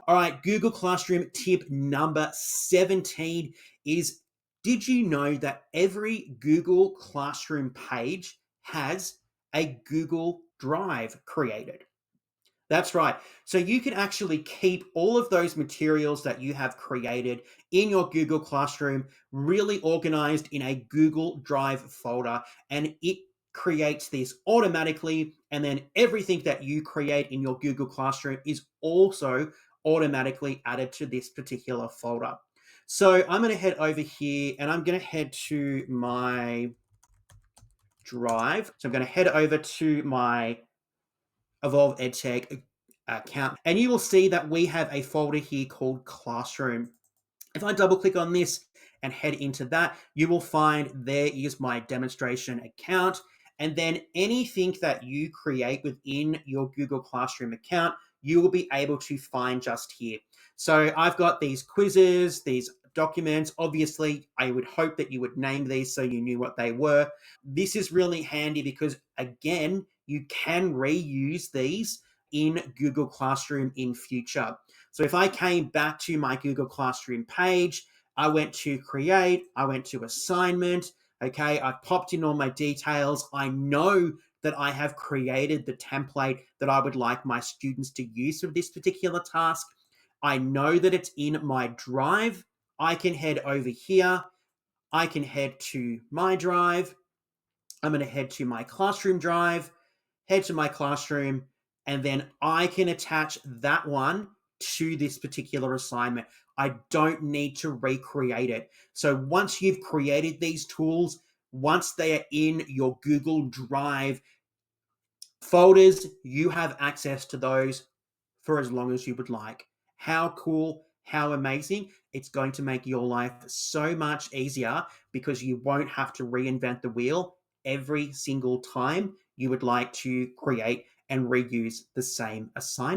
All right, Google Classroom tip number 17 is, did you know that every Google Classroom page has a Google Drive created? That's right. So you can actually keep all of those materials that you have created in your Google Classroom really organized in a Google Drive folder, and it creates this automatically. And then everything that you create in your Google Classroom is also automatically added to this particular folder. So I'm going to head over here and I'm going to head to my Drive. So I'm going to head over to my Evolve EdTech account, and you will see that we have a folder here called Classroom. If I double click on this and head into that, you will find there is my demonstration account. And then anything that you create within your Google Classroom account, you will be able to find just here. So I've got these quizzes, these documents. Obviously, I would hope that you would name these so you knew what they were. This is really handy because, again, you can reuse these in Google Classroom in future. So if I came back to my Google Classroom page, I went to create, I went to assignment, okay, I popped in all my details. I know that I have created the template that I would like my students to use for this particular task. I know that it's in my Drive. I can head over here. I can head to my Drive. I'm going to head to my Classroom Drive, head to my Classroom, and then I can attach that one to this particular assignment. I don't need to recreate it. So once you've created these tools, once they are in your Google Drive folders, you have access to those for as long as you would like. How cool, how amazing. It's going to make your life so much easier because you won't have to reinvent the wheel every single time you would like to create and reuse the same assignment.